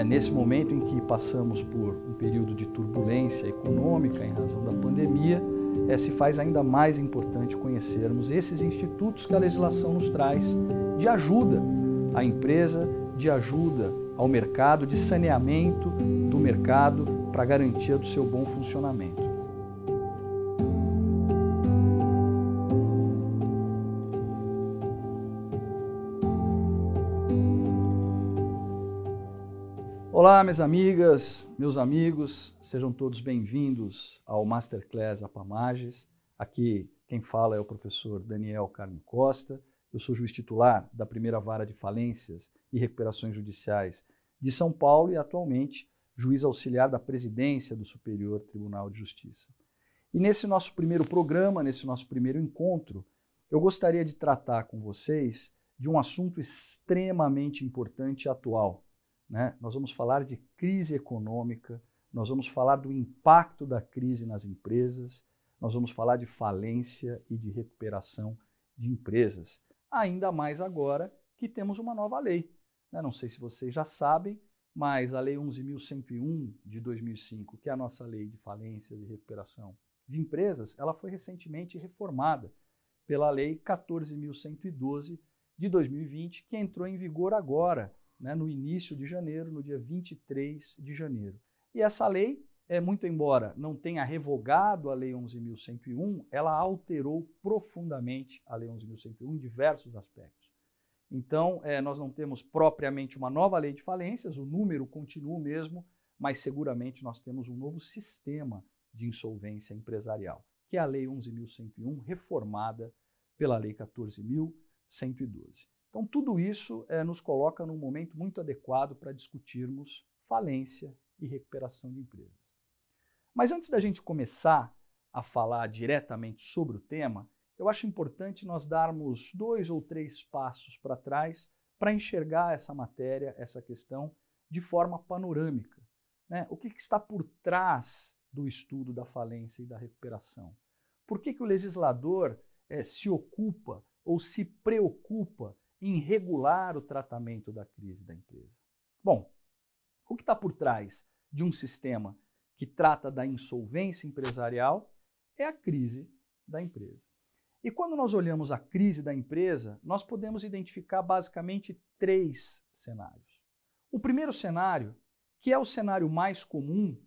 Nesse momento em que passamos por um período de turbulência econômica em razão da pandemia, se faz ainda mais importante conhecermos esses institutos que a legislação nos traz de ajuda à empresa, de ajuda ao mercado, de saneamento do mercado para a garantia do seu bom funcionamento. Olá, minhas amigas, meus amigos, sejam todos bem-vindos ao Masterclass Apamages. Aqui quem fala é o professor Daniel Carmo Costa. Eu sou juiz titular da primeira vara de falências e recuperações judiciais de São Paulo e atualmente juiz auxiliar da presidência do Superior Tribunal de Justiça. E nesse nosso primeiro programa, nesse nosso primeiro encontro, eu gostaria de tratar com vocês de um assunto extremamente importante e atual. Nós vamos falar de crise econômica, nós vamos falar do impacto da crise nas empresas, nós vamos falar de falência e de recuperação de empresas. Ainda mais agora que temos uma nova lei. Não sei se vocês já sabem, mas a Lei 11.101 de 2005, que é a nossa lei de falências e recuperação de empresas, ela foi recentemente reformada pela Lei 14.112 de 2020, que entrou em vigor agora, no início de janeiro, no dia 23 de janeiro. E essa lei, muito embora não tenha revogado a Lei 11.101, ela alterou profundamente a Lei 11.101 em diversos aspectos. Então, nós não temos propriamente uma nova lei de falências, o número continua o mesmo, mas seguramente nós temos um novo sistema de insolvência empresarial, que é a Lei 11.101, reformada pela Lei 14.112. Então, tudo isso nos coloca num momento muito adequado para discutirmos falência e recuperação de empresas. Mas antes da gente começar a falar diretamente sobre o tema, eu acho importante nós darmos 2 ou 3 passos para trás para enxergar essa matéria, essa questão, de forma panorâmica. O que está por trás do estudo da falência e da recuperação? Por que o legislador se ocupa ou se preocupa em regular o tratamento da crise da empresa? Bom, o que está por trás de um sistema que trata da insolvência empresarial é a crise da empresa. E quando nós olhamos a crise da empresa, nós podemos identificar basicamente 3 cenários. O primeiro cenário, que é o cenário mais comum,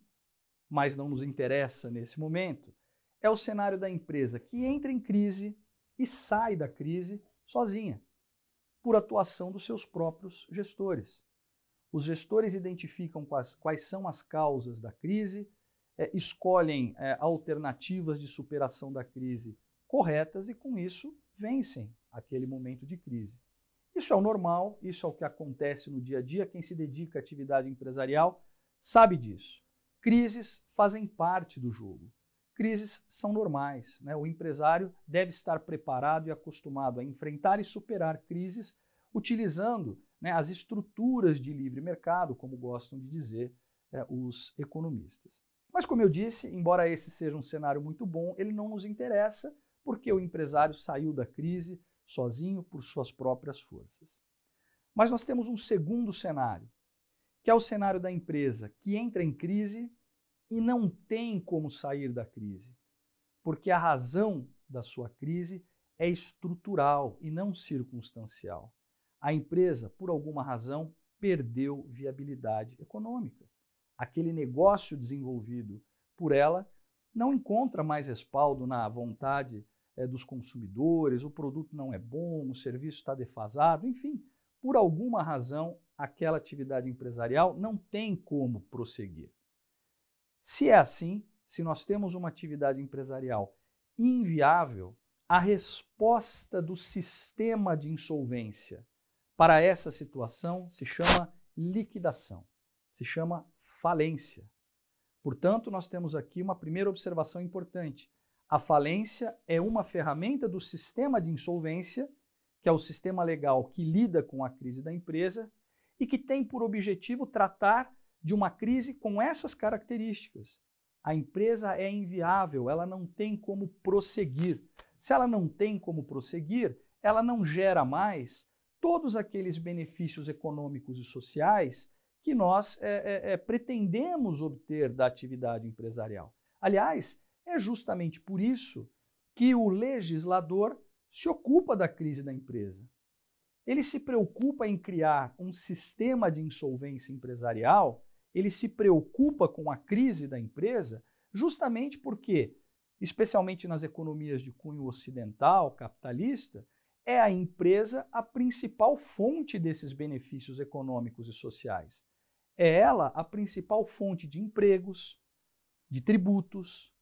mas não nos interessa nesse momento, é o cenário da empresa que entra em crise e sai da crise sozinha, por atuação dos seus próprios gestores. Os gestores identificam quais são as causas da crise, escolhem alternativas de superação da crise corretas e, com isso, vencem aquele momento de crise. Isso é o normal, isso é o que acontece no dia a dia. Quem se dedica à atividade empresarial sabe disso. Crises fazem parte do jogo. Crises são normais. O empresário deve estar preparado e acostumado a enfrentar e superar crises utilizando as estruturas de livre mercado, como gostam de dizer os economistas. Mas, como eu disse, embora esse seja um cenário muito bom, ele não nos interessa porque o empresário saiu da crise sozinho por suas próprias forças. Mas nós temos um segundo cenário, que é o cenário da empresa que entra em crise e não tem como sair da crise, porque a razão da sua crise é estrutural e não circunstancial. A empresa, por alguma razão, perdeu viabilidade econômica. Aquele negócio desenvolvido por ela não encontra mais respaldo na vontade dos consumidores, o produto não é bom, o serviço está defasado, enfim, por alguma razão, aquela atividade empresarial não tem como prosseguir. Se é assim, se nós temos uma atividade empresarial inviável, a resposta do sistema de insolvência para essa situação se chama liquidação, se chama falência. Portanto, nós temos aqui uma primeira observação importante. A falência é uma ferramenta do sistema de insolvência, que é o sistema legal que lida com a crise da empresa e que tem por objetivo tratar de uma crise com essas características. A empresa é inviável, ela não tem como prosseguir. Se ela não tem como prosseguir, ela não gera mais todos aqueles benefícios econômicos e sociais que nós pretendemos obter da atividade empresarial. Aliás, é justamente por isso que o legislador se ocupa da crise da empresa. Ele se preocupa em criar um sistema de insolvência empresarial, ele se preocupa com a crise da empresa, justamente porque, especialmente nas economias de cunho ocidental, capitalista, é a empresa a principal fonte desses benefícios econômicos e sociais. É ela a principal fonte de empregos, de tributos,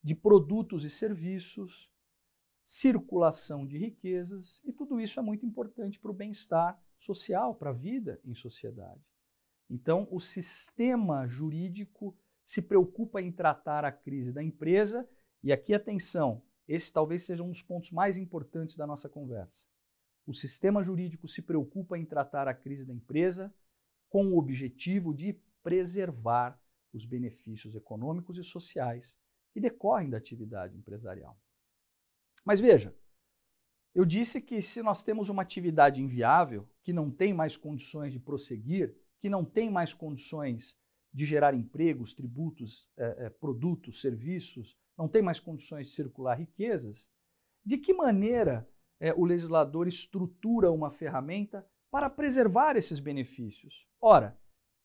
de produtos e serviços, circulação de riquezas, e tudo isso é muito importante para o bem-estar social, para a vida em sociedade. Então, o sistema jurídico se preocupa em tratar a crise da empresa, e aqui, atenção, esse talvez seja um dos pontos mais importantes da nossa conversa. O sistema jurídico se preocupa em tratar a crise da empresa com o objetivo de preservar os benefícios econômicos e sociais que decorrem da atividade empresarial. Mas veja, eu disse que se nós temos uma atividade inviável, que não tem mais condições de prosseguir, que não tem mais condições de gerar empregos, tributos, produtos, serviços, não tem mais condições de circular riquezas, de que maneira o legislador estrutura uma ferramenta para preservar esses benefícios? Ora,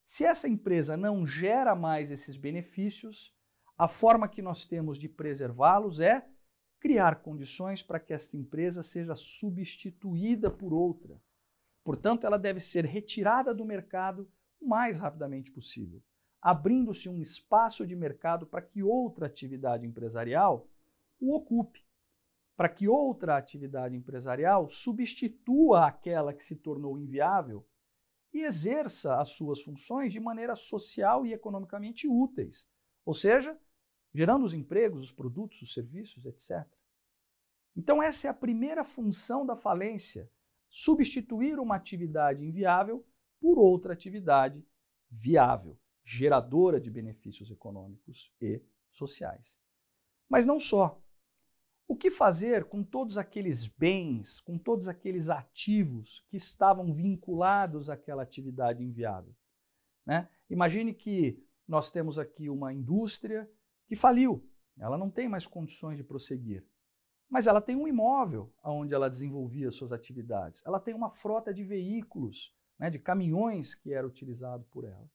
se essa empresa não gera mais esses benefícios, a forma que nós temos de preservá-los é criar condições para que esta empresa seja substituída por outra. Portanto, ela deve ser retirada do mercado o mais rapidamente possível, abrindo-se um espaço de mercado para que outra atividade empresarial o ocupe, para que outra atividade empresarial substitua aquela que se tornou inviável e exerça as suas funções de maneira social e economicamente úteis, ou seja, gerando os empregos, os produtos, os serviços, etc. Então essa é a primeira função da falência, substituir uma atividade inviável por outra atividade viável, geradora de benefícios econômicos e sociais. Mas não só. O que fazer com todos aqueles bens, com todos aqueles ativos que estavam vinculados àquela atividade inviável? Né? Imagine que nós temos aqui uma indústria que faliu, ela não tem mais condições de prosseguir, mas ela tem um imóvel onde ela desenvolvia suas atividades, ela tem uma frota de veículos, né, de caminhões que era utilizado por ela.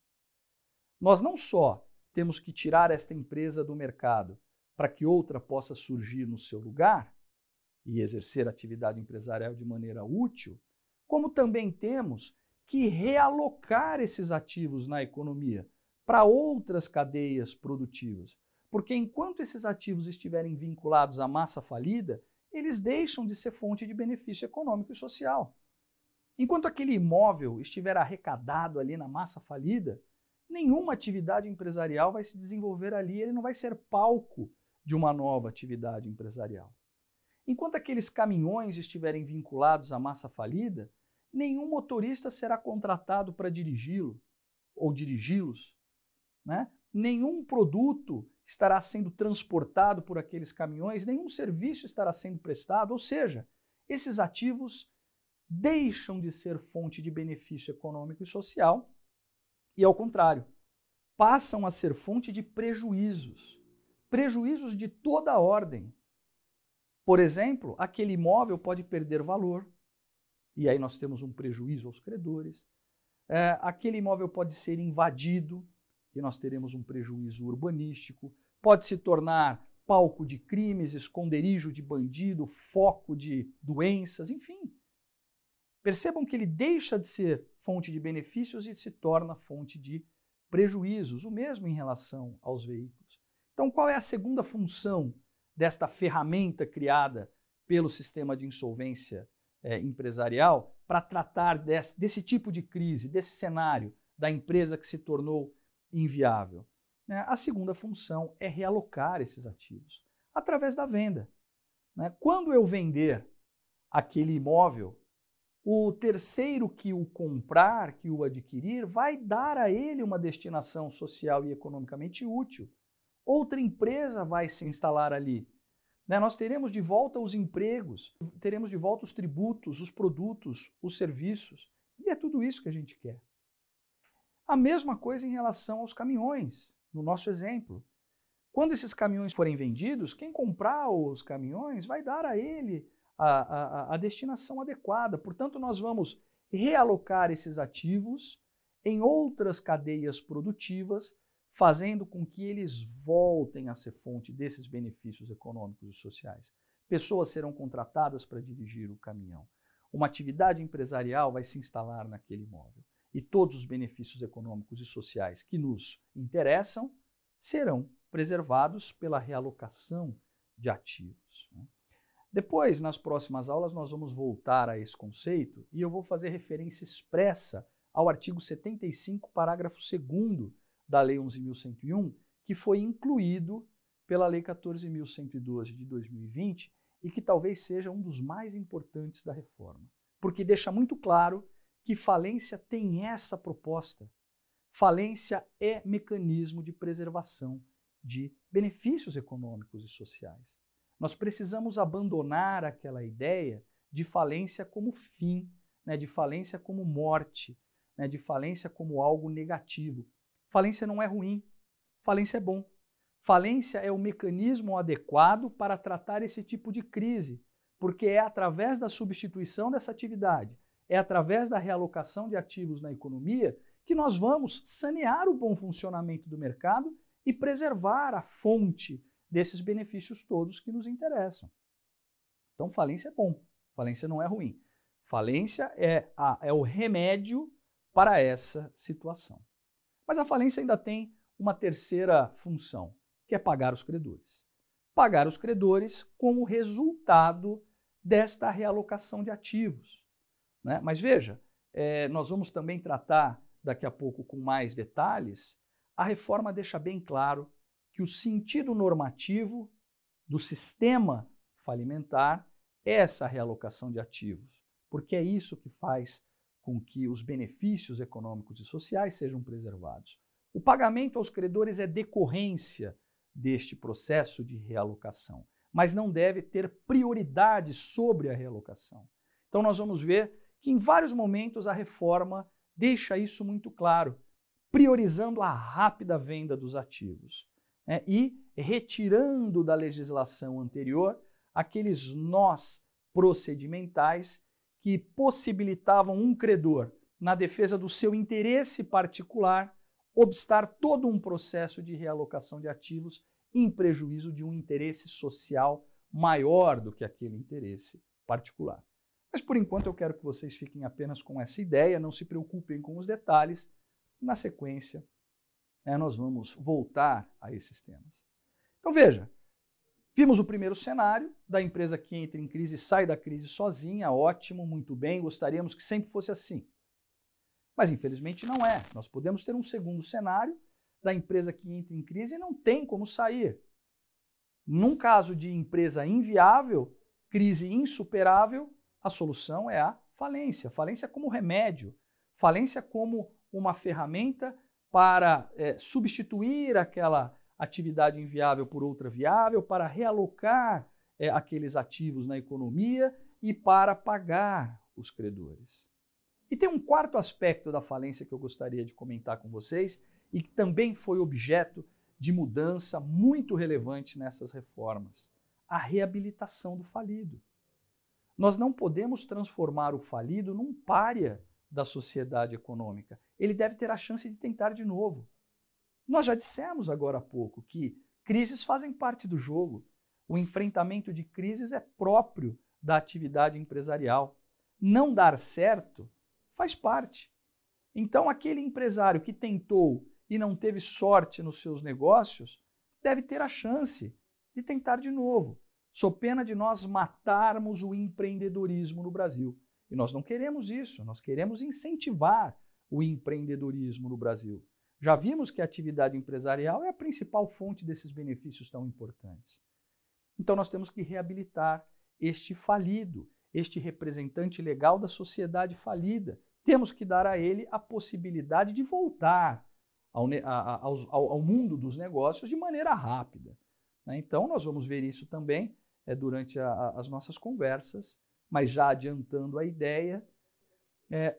Nós não só temos que tirar esta empresa do mercado para que outra possa surgir no seu lugar e exercer atividade empresarial de maneira útil, como também temos que realocar esses ativos na economia para outras cadeias produtivas. Porque enquanto esses ativos estiverem vinculados à massa falida, eles deixam de ser fonte de benefício econômico e social. Enquanto aquele imóvel estiver arrecadado ali na massa falida, nenhuma atividade empresarial vai se desenvolver ali, ele não vai ser palco de uma nova atividade empresarial. Enquanto aqueles caminhões estiverem vinculados à massa falida, nenhum motorista será contratado para dirigi-lo ou dirigi-los, né? Nenhum produto estará sendo transportado por aqueles caminhões, nenhum serviço estará sendo prestado, ou seja, esses ativos deixam de ser fonte de benefício econômico e social e, ao contrário, passam a ser fonte de prejuízos, prejuízos de toda a ordem. Por exemplo, aquele imóvel pode perder valor, e aí nós temos um prejuízo aos credores. Aquele imóvel pode ser invadido, e nós teremos um prejuízo urbanístico. Pode se tornar palco de crimes, esconderijo de bandido, foco de doenças, enfim. Percebam que ele deixa de ser fonte de benefícios e se torna fonte de prejuízos, o mesmo em relação aos veículos. Então, qual é a segunda função desta ferramenta criada pelo sistema de insolvência empresarial para tratar desse tipo de crise, desse cenário da empresa que se tornou inviável? A segunda função é realocar esses ativos através da venda. Quando eu vender aquele imóvel, o terceiro que o comprar, que o adquirir, vai dar a ele uma destinação social e economicamente útil. Outra empresa vai se instalar ali. Nós teremos de volta os empregos, teremos de volta os tributos, os produtos, os serviços. E é tudo isso que a gente quer. A mesma coisa em relação aos caminhões, no nosso exemplo. Quando esses caminhões forem vendidos, quem comprar os caminhões vai dar a ele a destinação adequada. Portanto, nós vamos realocar esses ativos em outras cadeias produtivas, fazendo com que eles voltem a ser fonte desses benefícios econômicos e sociais. Pessoas serão contratadas para dirigir o caminhão. Uma atividade empresarial vai se instalar naquele imóvel. E todos os benefícios econômicos e sociais que nos interessam serão preservados pela realocação de ativos. Depois, nas próximas aulas, nós vamos voltar a esse conceito e eu vou fazer referência expressa ao artigo 75, parágrafo 2º da Lei 11.101, que foi incluído pela Lei 14.112 de 2020 e que talvez seja um dos mais importantes da reforma, porque deixa muito claro que falência tem essa proposta. Falência é mecanismo de preservação de benefícios econômicos e sociais. Nós precisamos abandonar aquela ideia de falência como fim, de falência como morte, de falência como algo negativo. Falência não é ruim, falência é bom. Falência é o mecanismo adequado para tratar esse tipo de crise, porque é através da substituição dessa atividade, é através da realocação de ativos na economia que nós vamos sanear o bom funcionamento do mercado e preservar a fonte desses benefícios todos que nos interessam. Então, falência é bom, falência não é ruim. Falência é o remédio para essa situação. Mas a falência ainda tem uma terceira função, que é pagar os credores. Pagar os credores como resultado desta realocação de ativos. Mas veja, nós vamos também tratar daqui a pouco com mais detalhes. A reforma deixa bem claro que o sentido normativo do sistema falimentar é essa realocação de ativos, porque é isso que faz com que os benefícios econômicos e sociais sejam preservados. O pagamento aos credores é decorrência deste processo de realocação, mas não deve ter prioridade sobre a realocação. Então nós vamos ver que em vários momentos a reforma deixa isso muito claro, priorizando a rápida venda dos ativos, e retirando da legislação anterior aqueles nós procedimentais que possibilitavam um credor, na defesa do seu interesse particular, obstar todo um processo de realocação de ativos em prejuízo de um interesse social maior do que aquele interesse particular. Mas, por enquanto, eu quero que vocês fiquem apenas com essa ideia, não se preocupem com os detalhes. Na sequência, nós vamos voltar a esses temas. Então, veja, vimos o primeiro cenário da empresa que entra em crise e sai da crise sozinha, ótimo, muito bem, gostaríamos que sempre fosse assim. Mas, infelizmente, não é. Nós podemos ter um segundo cenário da empresa que entra em crise e não tem como sair. Num caso de empresa inviável, crise insuperável, a solução é a falência. Falência como remédio, falência como uma ferramenta para substituir aquela atividade inviável por outra viável, para realocar aqueles ativos na economia e para pagar os credores. E tem um quarto aspecto da falência que eu gostaria de comentar com vocês e que também foi objeto de mudança muito relevante nessas reformas: a reabilitação do falido. Nós não podemos transformar o falido num pária da sociedade econômica. Ele deve ter a chance de tentar de novo. Nós já dissemos agora há pouco que crises fazem parte do jogo. O enfrentamento de crises é próprio da atividade empresarial. Não dar certo faz parte. Então, aquele empresário que tentou e não teve sorte nos seus negócios deve ter a chance de tentar de novo, sob pena de nós matarmos o empreendedorismo no Brasil. E nós não queremos isso, nós queremos incentivar o empreendedorismo no Brasil. Já vimos que a atividade empresarial é a principal fonte desses benefícios tão importantes. Então nós temos que reabilitar este falido, este representante legal da sociedade falida. Temos que dar a ele a possibilidade de voltar ao mundo dos negócios de maneira rápida. Então nós vamos ver isso também durante as nossas conversas, mas já adiantando a ideia,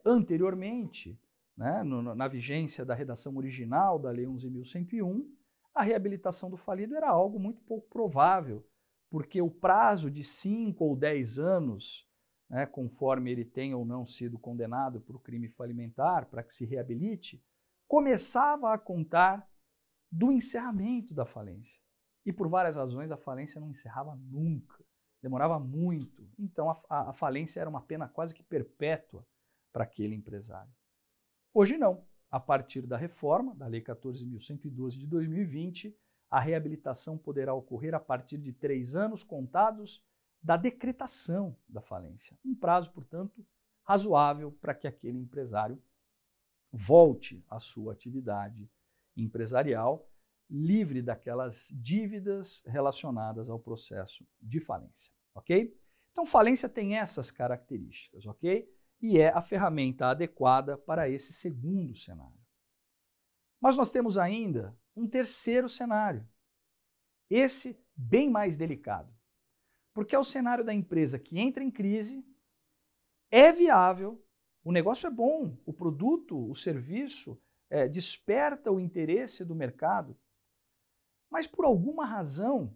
anteriormente né, na vigência da redação original da Lei 11.101, a reabilitação do falido era algo muito pouco provável, porque o prazo de 5 ou 10 anos, né, conforme ele tenha ou não sido condenado por crime falimentar, para que se reabilite, começava a contar do encerramento da falência. E por várias razões a falência não encerrava nunca, demorava muito. Então a falência era uma pena quase que perpétua para aquele empresário. Hoje não. A partir da reforma, da Lei 14.112 de 2020, a reabilitação poderá ocorrer a partir de 3 anos contados da decretação da falência. Um prazo, portanto, razoável para que aquele empresário volte à sua atividade empresarial, livre daquelas dívidas relacionadas ao processo de falência, ok? Então, falência tem essas características, ok? E é a ferramenta adequada para esse segundo cenário. Mas nós temos ainda um terceiro cenário, esse bem mais delicado, porque é o cenário da empresa que entra em crise, é viável, o negócio é bom, o produto, o serviço desperta o interesse do mercado, mas por alguma razão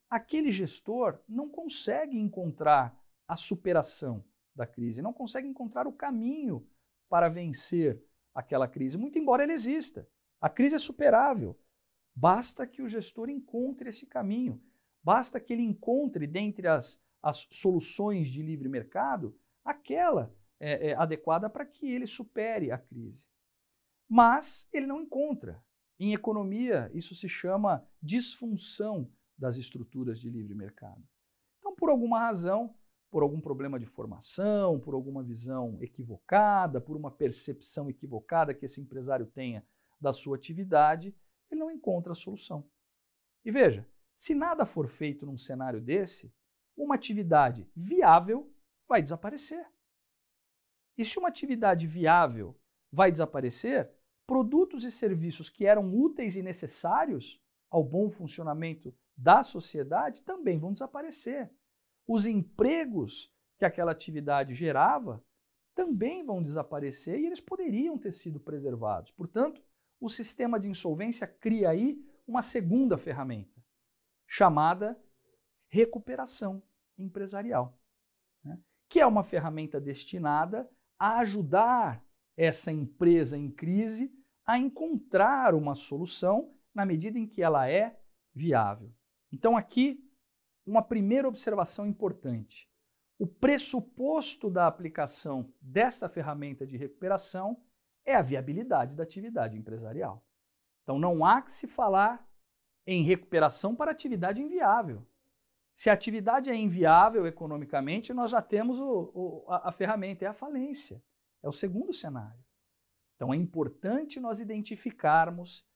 aquele gestor não consegue encontrar a superação da crise, não consegue encontrar o caminho para vencer aquela crise, muito embora ele exista. A crise é superável. Basta que o gestor encontre esse caminho, basta que ele encontre, dentre as soluções de livre mercado, aquela adequada para que ele supere a crise. Mas ele não encontra. Em economia, isso se chama disfunção das estruturas de livre mercado. Então, por alguma razão, por algum problema de formação, por alguma visão equivocada, por uma percepção equivocada que esse empresário tenha da sua atividade, ele não encontra a solução. E veja, se nada for feito num cenário desse, uma atividade viável vai desaparecer. E se uma atividade viável vai desaparecer, produtos e serviços que eram úteis e necessários ao bom funcionamento da sociedade também vão desaparecer. Os empregos que aquela atividade gerava também vão desaparecer e eles poderiam ter sido preservados. Portanto, o sistema de insolvência cria aí uma segunda ferramenta, chamada recuperação empresarial, né? Que é uma ferramenta destinada a ajudar essa empresa em crise a encontrar uma solução na medida em que ela é viável. Então aqui, uma primeira observação importante. O pressuposto da aplicação desta ferramenta de recuperação é a viabilidade da atividade empresarial. Então não há que se falar em recuperação para atividade inviável. Se a atividade é inviável economicamente, nós já temos a ferramenta, é a falência. É o segundo cenário. Então é importante nós identificarmos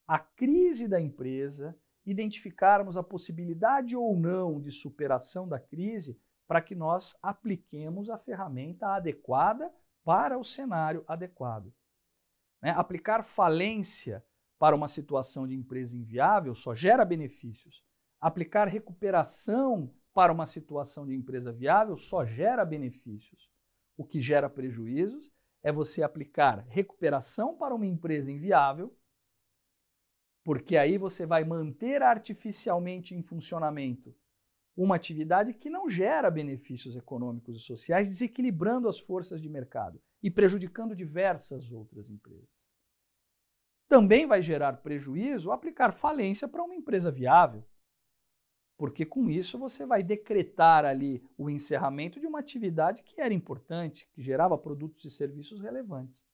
a crise da empresa, identificarmos a possibilidade ou não de superação da crise para que nós apliquemos a ferramenta adequada para o cenário adequado. Né? Aplicar falência para uma situação de empresa inviável só gera benefícios. Aplicar recuperação para uma situação de empresa viável só gera benefícios. O que gera prejuízos é você aplicar recuperação para uma empresa inviável, porque aí você vai manter artificialmente em funcionamento uma atividade que não gera benefícios econômicos e sociais, desequilibrando as forças de mercado e prejudicando diversas outras empresas. Também vai gerar prejuízo aplicar falência para uma empresa viável, porque com isso você vai decretar ali o encerramento de uma atividade que era importante, que gerava produtos e serviços relevantes.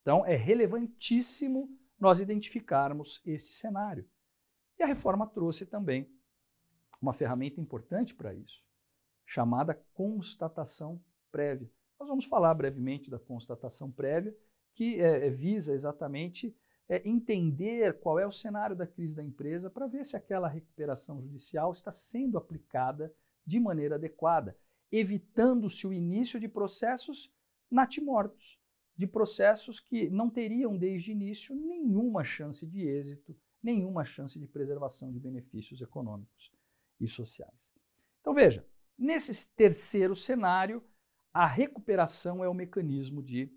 Então é relevantíssimo nós identificarmos este cenário. E a reforma trouxe também uma ferramenta importante para isso, chamada constatação prévia. Nós vamos falar brevemente da constatação prévia, que visa exatamente entender qual é o cenário da crise da empresa para ver se aquela recuperação judicial está sendo aplicada de maneira adequada, evitando-se o início de processos natimortos, de processos que não teriam desde o início nenhuma chance de êxito, nenhuma chance de preservação de benefícios econômicos e sociais. Então veja, nesse terceiro cenário, a recuperação é o mecanismo de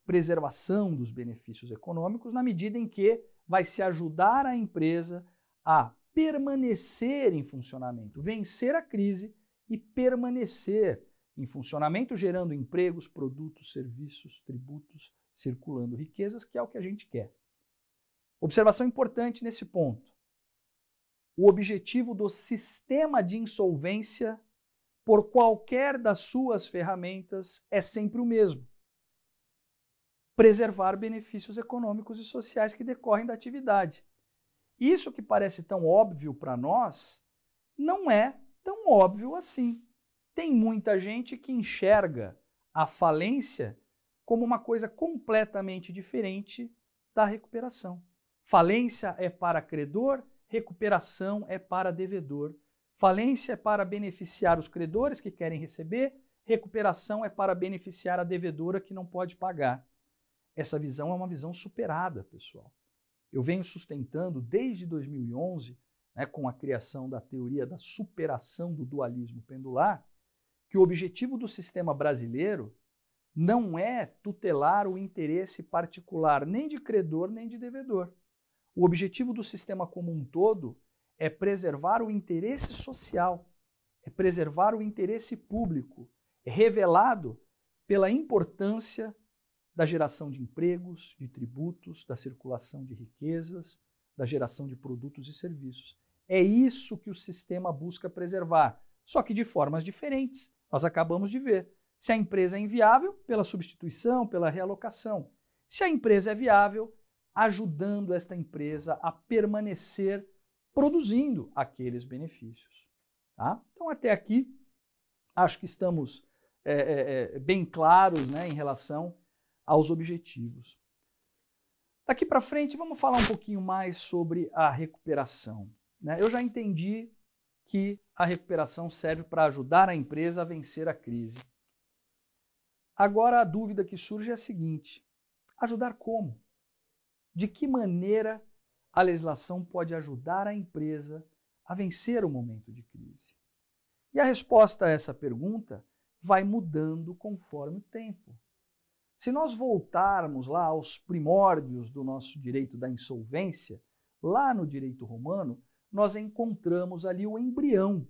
preservação dos benefícios econômicos, na medida em que vai se ajudar a empresa a permanecer em funcionamento, vencer a crise e permanecer em funcionamento, gerando empregos, produtos, serviços, tributos, circulando riquezas, que é o que a gente quer. Observação importante nesse ponto. O objetivo do sistema de insolvência, por qualquer das suas ferramentas, é sempre o mesmo: preservar benefícios econômicos e sociais que decorrem da atividade. Isso que parece tão óbvio para nós, não é tão óbvio assim. Tem muita gente que enxerga a falência como uma coisa completamente diferente da recuperação. Falência é para credor, recuperação é para devedor. Falência é para beneficiar os credores que querem receber, recuperação é para beneficiar a devedora que não pode pagar. Essa visão é uma visão superada, pessoal. Eu venho sustentando desde 2011, com a criação da teoria da superação do dualismo pendular, que o objetivo do sistema brasileiro não é tutelar o interesse particular nem de credor nem de devedor. O objetivo do sistema como um todo é preservar o interesse social, é preservar o interesse público, revelado pela importância da geração de empregos, de tributos, da circulação de riquezas, da geração de produtos e serviços. É isso que o sistema busca preservar, só que de formas diferentes. Nós acabamos de ver. Se a empresa é inviável, pela substituição, pela realocação. Se a empresa é viável, ajudando esta empresa a permanecer produzindo aqueles benefícios. Tá? Então, até aqui, acho que estamos bem claros, em relação aos objetivos. Daqui para frente, vamos falar um pouquinho mais sobre a recuperação. Eu já entendi que a recuperação serve para ajudar a empresa a vencer a crise. Agora, a dúvida que surge é a seguinte: ajudar como? De que maneira a legislação pode ajudar a empresa a vencer o momento de crise? E a resposta a essa pergunta vai mudando conforme o tempo. Se nós voltarmos lá aos primórdios do nosso direito da insolvência, lá no direito romano, nós encontramos ali o embrião,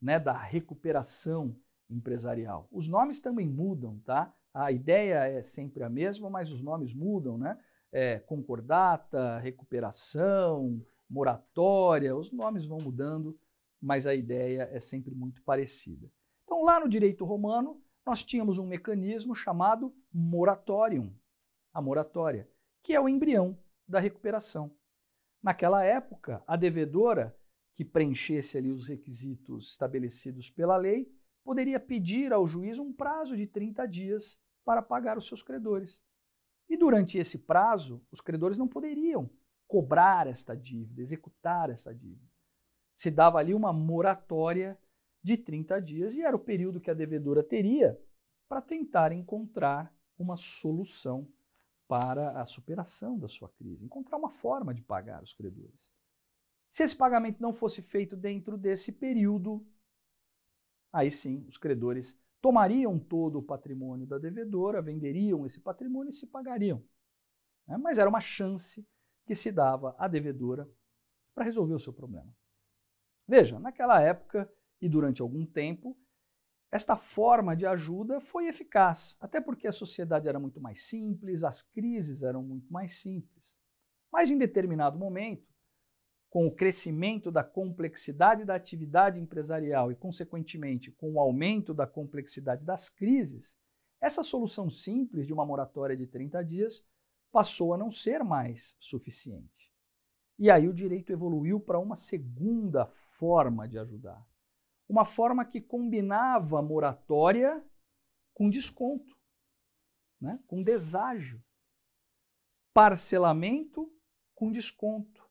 da recuperação empresarial. Os nomes também mudam, tá? A ideia é sempre a mesma, mas os nomes mudam, concordata, recuperação, moratória, os nomes vão mudando, mas a ideia é sempre muito parecida. Então, lá no direito romano, nós tínhamos um mecanismo chamado moratorium, a moratória, que é o embrião da recuperação. Naquela época, a devedora que preenchesse ali os requisitos estabelecidos pela lei poderia pedir ao juiz um prazo de 30 dias para pagar os seus credores. E durante esse prazo, os credores não poderiam cobrar esta dívida, executar esta dívida. Se dava ali uma moratória de 30 dias e era o período que a devedora teria para tentar encontrar uma solução para a superação da sua crise, encontrar uma forma de pagar os credores. Se esse pagamento não fosse feito dentro desse período, aí sim, os credores tomariam todo o patrimônio da devedora, venderiam esse patrimônio e se pagariam. Mas era uma chance que se dava à devedora para resolver o seu problema. Veja, naquela época e durante algum tempo, esta forma de ajuda foi eficaz, até porque a sociedade era muito mais simples, as crises eram muito mais simples. Mas em determinado momento, com o crescimento da complexidade da atividade empresarial e, consequentemente, com o aumento da complexidade das crises, essa solução simples de uma moratória de 30 dias passou a não ser mais suficiente. E aí o direito evoluiu para uma segunda forma de ajudar. Uma forma que combinava moratória com desconto, com deságio, parcelamento com desconto.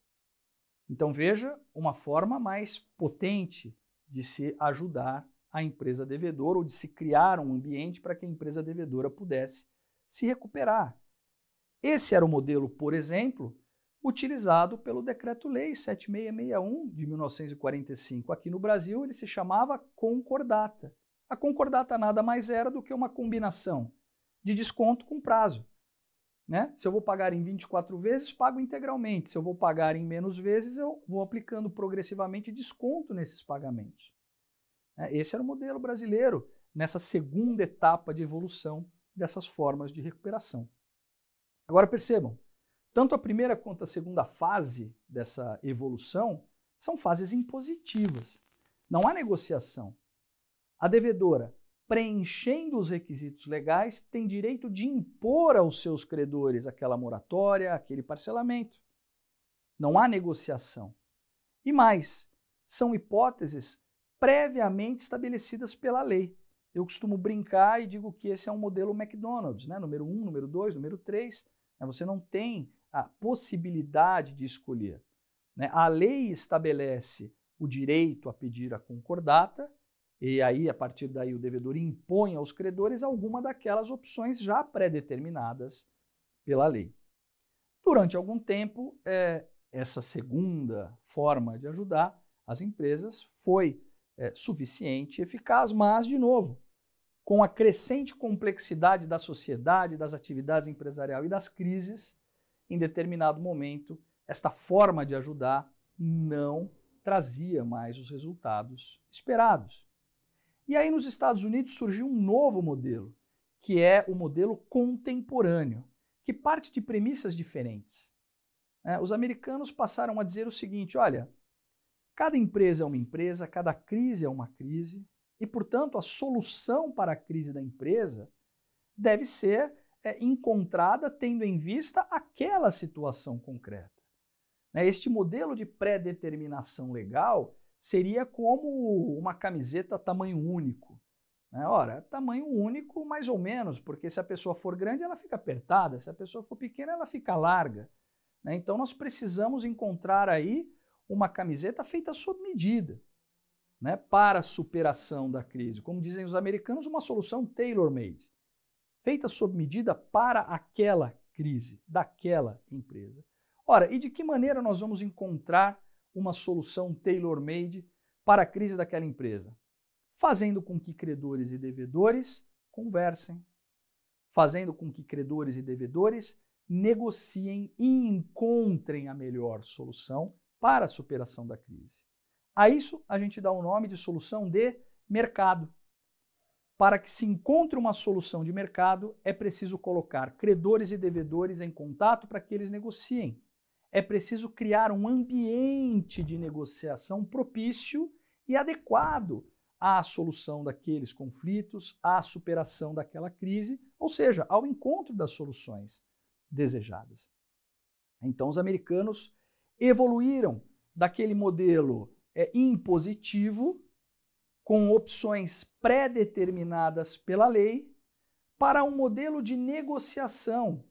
Então veja, uma forma mais potente de se ajudar a empresa devedora ou de se criar um ambiente para que a empresa devedora pudesse se recuperar. Esse era o modelo, por exemplo, utilizado pelo Decreto-Lei 7661 de 1945. Aqui no Brasil ele se chamava concordata. A concordata nada mais era do que uma combinação de desconto com prazo. Né? Se eu vou pagar em 24 vezes, pago integralmente. Se eu vou pagar em menos vezes, eu vou aplicando progressivamente desconto nesses pagamentos. Esse era o modelo brasileiro nessa segunda etapa de evolução dessas formas de recuperação. Agora percebam, tanto a primeira quanto a segunda fase dessa evolução são fases impositivas. Não há negociação. A devedora, preenchendo os requisitos legais, tem direito de impor aos seus credores aquela moratória, aquele parcelamento. Não há negociação. E mais, são hipóteses previamente estabelecidas pela lei. Eu costumo brincar e digo que esse é um modelo McDonald's, né? Número 1, número 2, número 3. Você não tem a possibilidade de escolher. A lei estabelece o direito a pedir a concordata, e aí, a partir daí, o devedor impõe aos credores alguma daquelas opções já pré-determinadas pela lei. Durante algum tempo, essa segunda forma de ajudar as empresas foi suficiente e eficaz, mas, de novo, com a crescente complexidade da sociedade, das atividades empresariais e das crises, em determinado momento, esta forma de ajudar não trazia mais os resultados esperados. E aí, nos Estados Unidos, surgiu um novo modelo, que é o modelo contemporâneo, que parte de premissas diferentes. Os americanos passaram a dizer o seguinte: olha, cada empresa é uma empresa, cada crise é uma crise, e, portanto, a solução para a crise da empresa deve ser encontrada tendo em vista aquela situação concreta. Este modelo de pré-determinação legal seria como uma camiseta tamanho único. Ora, tamanho único mais ou menos, porque se a pessoa for grande, ela fica apertada, se a pessoa for pequena, ela fica larga. Então, nós precisamos encontrar aí uma camiseta feita sob medida, para a superação da crise. Como dizem os americanos, uma solução tailor-made, feita sob medida para aquela crise, daquela empresa. Ora, e de que maneira nós vamos encontrar uma solução tailor-made para a crise daquela empresa? Fazendo com que credores e devedores conversem, fazendo com que credores e devedores negociem e encontrem a melhor solução para a superação da crise. A isso a gente dá o nome de solução de mercado. Para que se encontre uma solução de mercado, é preciso colocar credores e devedores em contato para que eles negociem. É preciso criar um ambiente de negociação propício e adequado à solução daqueles conflitos, à superação daquela crise, ou seja, ao encontro das soluções desejadas. Então, os americanos evoluíram daquele modelo impositivo, com opções pré-determinadas pela lei, para um modelo de negociação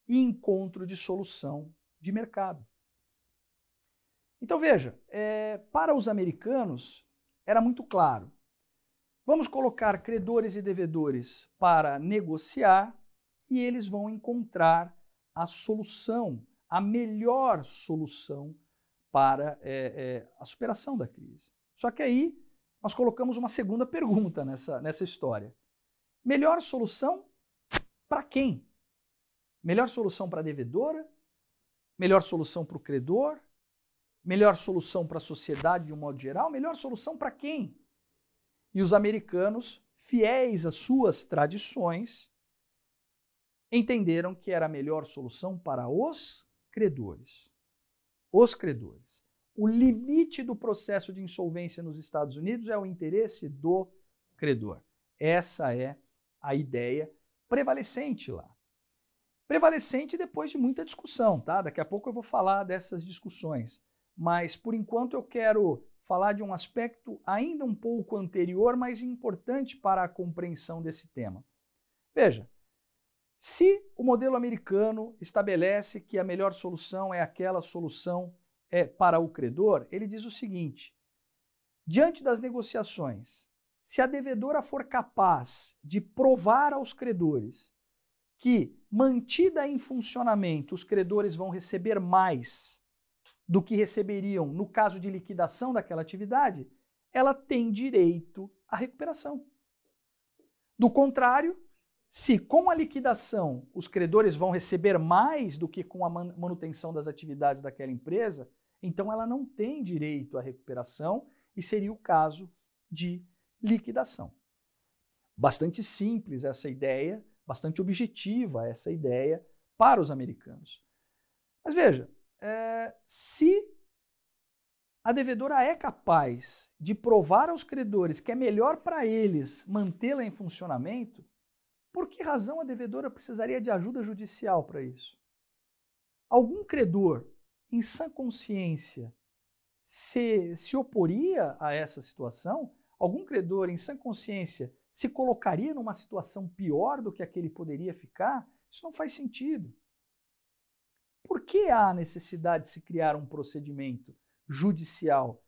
e encontro de solução de mercado. Então veja, para os americanos era muito claro. Vamos colocar credores e devedores para negociar e eles vão encontrar a solução, a melhor solução para a superação da crise. Só que aí nós colocamos uma segunda pergunta nessa história. Melhor solução para quem? Melhor solução para a devedora? Melhor solução para o credor? Melhor solução para a sociedade de um modo geral? Melhor solução para quem? E os americanos, fiéis às suas tradições, entenderam que era a melhor solução para os credores. Os credores. O limite do processo de insolvência nos Estados Unidos é o interesse do credor. Essa é a ideia prevalecente lá. Prevalecente depois de muita discussão, tá? Daqui a pouco eu vou falar dessas discussões. Mas, por enquanto, eu quero falar de um aspecto ainda um pouco anterior, mas importante para a compreensão desse tema. Veja, se o modelo americano estabelece que a melhor solução é aquela solução para o credor, ele diz o seguinte: diante das negociações, se a devedora for capaz de provar aos credores que, mantida em funcionamento, os credores vão receber mais do que receberiam no caso de liquidação daquela atividade, ela tem direito à recuperação. Do contrário, se com a liquidação os credores vão receber mais do que com a manutenção das atividades daquela empresa, então ela não tem direito à recuperação e seria o caso de liquidação. Bastante simples essa ideia, bastante objetiva essa ideia para os americanos. Mas veja, se a devedora é capaz de provar aos credores que é melhor para eles mantê-la em funcionamento, por que razão a devedora precisaria de ajuda judicial para isso? Algum credor, em sã consciência, se oporia a essa situação? Algum credor, em sã consciência, se colocaria numa situação pior do que a que ele poderia ficar? Isso não faz sentido. Por que há necessidade de se criar um procedimento judicial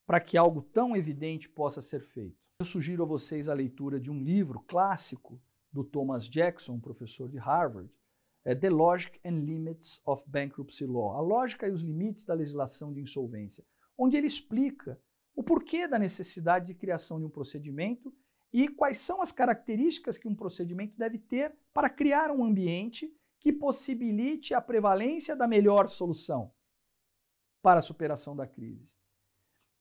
para que algo tão evidente possa ser feito? Eu sugiro a vocês a leitura de um livro clássico do Thomas Jackson, professor de Harvard, The Logic and Limits of Bankruptcy Law, a lógica e os limites da legislação de insolvência, onde ele explica o porquê da necessidade de criação de um procedimento e quais são as características que um procedimento deve ter para criar um ambiente que possibilite a prevalência da melhor solução para a superação da crise.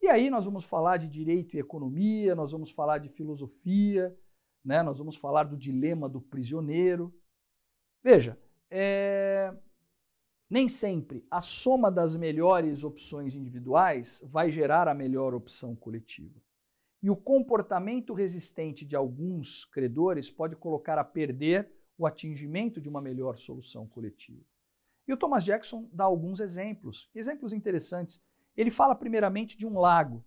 E aí nós vamos falar de direito e economia, nós vamos falar de filosofia, né? Nós vamos falar do dilema do prisioneiro. Veja, nem sempre a soma das melhores opções individuais vai gerar a melhor opção coletiva. E o comportamento resistente de alguns credores pode colocar a perder o atingimento de uma melhor solução coletiva. E o Thomas Jackson dá alguns exemplos interessantes. Ele fala primeiramente de um lago.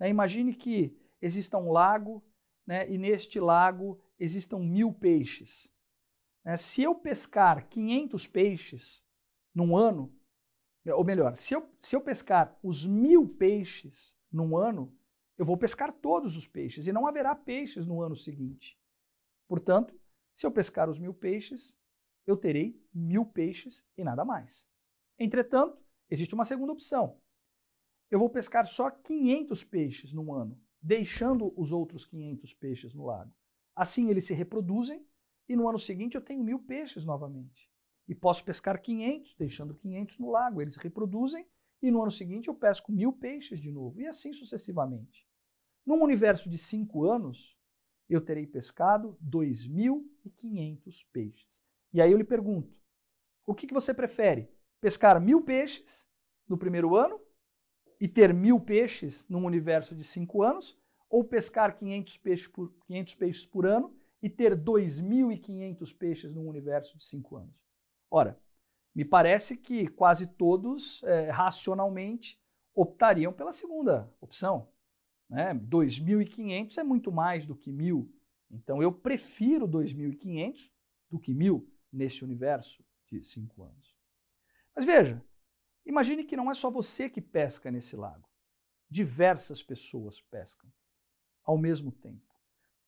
Imagine que exista um lago, né, e neste lago existam 1000 peixes. Se eu pescar 500 peixes num ano, ou melhor, se eu pescar os 1000 peixes num ano, eu vou pescar todos os peixes e não haverá peixes no ano seguinte. Portanto, se eu pescar os 1000 peixes, eu terei 1000 peixes e nada mais. Entretanto, existe uma segunda opção. Eu vou pescar só 500 peixes num ano, deixando os outros 500 peixes no lago. Assim eles se reproduzem e no ano seguinte eu tenho 1000 peixes novamente. E posso pescar 500, deixando 500 no lago. Eles se reproduzem e no ano seguinte eu pesco 1000 peixes de novo. E assim sucessivamente. Num universo de 5 anos, eu terei pescado 2500 peixes. E aí eu lhe pergunto, o que você prefere? Pescar 1000 peixes no primeiro ano e ter 1000 peixes num universo de 5 anos? Ou pescar 500 peixes por ano e ter 2500 peixes num universo de 5 anos? Ora, me parece que quase todos, racionalmente, optariam pela segunda opção. 2500 é muito mais do que 1000. Então, eu prefiro 2500 do que 1000 nesse universo de 5 anos. Mas veja, imagine que não é só você que pesca nesse lago. Diversas pessoas pescam ao mesmo tempo.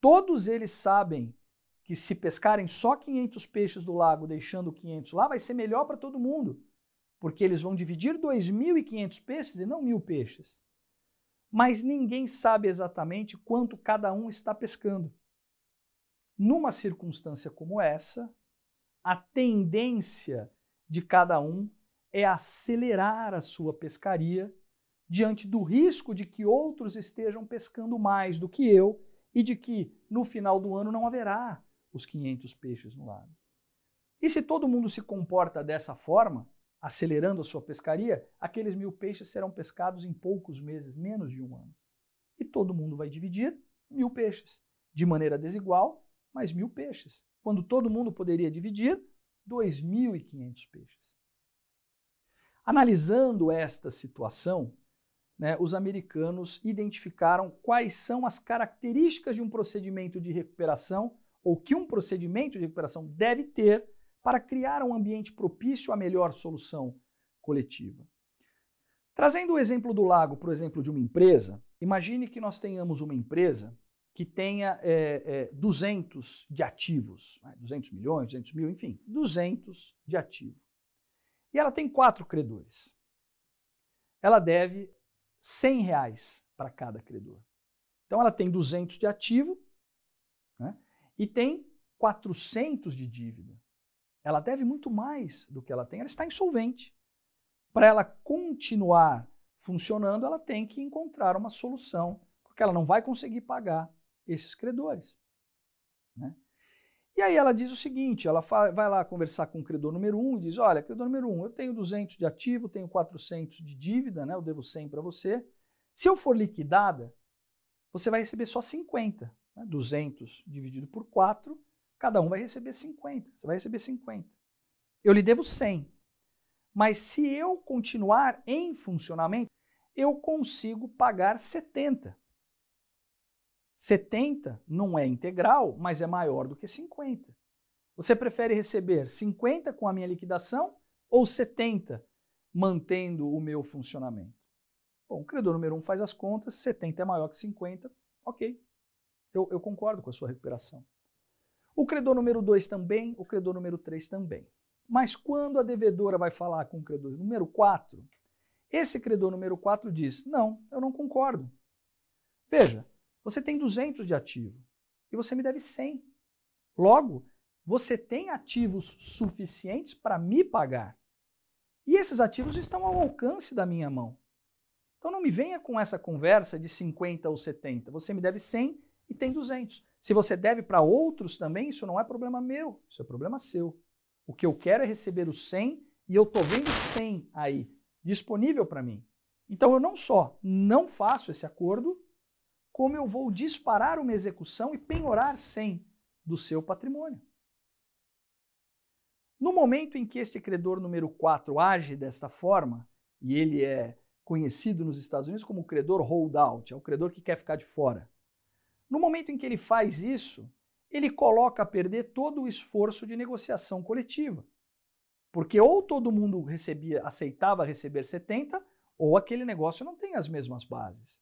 Todos eles sabem que se pescarem só 500 peixes do lago, deixando 500 lá, vai ser melhor para todo mundo, porque eles vão dividir 2500 peixes e não 1000 peixes. Mas ninguém sabe exatamente quanto cada um está pescando. Numa circunstância como essa, a tendência de cada um é acelerar a sua pescaria diante do risco de que outros estejam pescando mais do que eu e de que, no final do ano, não haverá os 500 peixes no lago. E se todo mundo se comporta dessa forma, acelerando a sua pescaria, aqueles 1000 peixes serão pescados em poucos meses, menos de um ano. E todo mundo vai dividir 1000 peixes, de maneira desigual, mas 1000 peixes, quando todo mundo poderia dividir 2500 peixes. Analisando esta situação, os americanos identificaram quais são as características de um procedimento de recuperação ou que um procedimento de recuperação deve ter para criar um ambiente propício à melhor solução coletiva. Trazendo o exemplo do lago para o exemplo de uma empresa, imagine que nós tenhamos uma empresa que tenha 200 de ativos, 200 milhões, 200 mil, enfim, 200 de ativo. E ela tem 4 credores. Ela deve R$100 para cada credor. Então ela tem 200 de ativo, né, e tem 400 de dívida. Ela deve muito mais do que ela tem, ela está insolvente. Para ela continuar funcionando, ela tem que encontrar uma solução, porque ela não vai conseguir pagar esses credores, né? E aí ela diz o seguinte, ela vai lá conversar com o credor número 1 e diz, olha, credor número 1, eu tenho 200 de ativo, tenho 400 de dívida, né? Eu devo 100 para você. Se eu for liquidada, você vai receber só 50. Né? 200 dividido por 4, cada um vai receber 50. Você vai receber 50. Eu lhe devo 100. Mas se eu continuar em funcionamento, eu consigo pagar 70. 70 não é integral, mas é maior do que 50. Você prefere receber 50 com a minha liquidação ou 70 mantendo o meu funcionamento? Bom, o credor número 1 faz as contas, 70 é maior que 50, ok. Eu concordo com a sua recuperação. O credor número 2 também, o credor número 3 também. Mas quando a devedora vai falar com o credor número 4, esse credor número 4 diz, não, eu não concordo. Veja, você tem 200 de ativo e você me deve 100. Logo, você tem ativos suficientes para me pagar. E esses ativos estão ao alcance da minha mão. Então não me venha com essa conversa de 50 ou 70. Você me deve 100 e tem 200. Se você deve para outros também, isso não é problema meu, isso é problema seu. O que eu quero é receber os 100 e eu estou vendo 100 aí, disponível para mim. Então eu não só não faço esse acordo, como eu vou disparar uma execução e penhorar 100 do seu patrimônio. No momento em que este credor número 4 age desta forma, e ele é conhecido nos Estados Unidos como credor holdout, é o credor que quer ficar de fora. No momento em que ele faz isso, ele coloca a perder todo o esforço de negociação coletiva. Porque ou todo mundo aceitava receber 70, ou aquele negócio não tem as mesmas bases.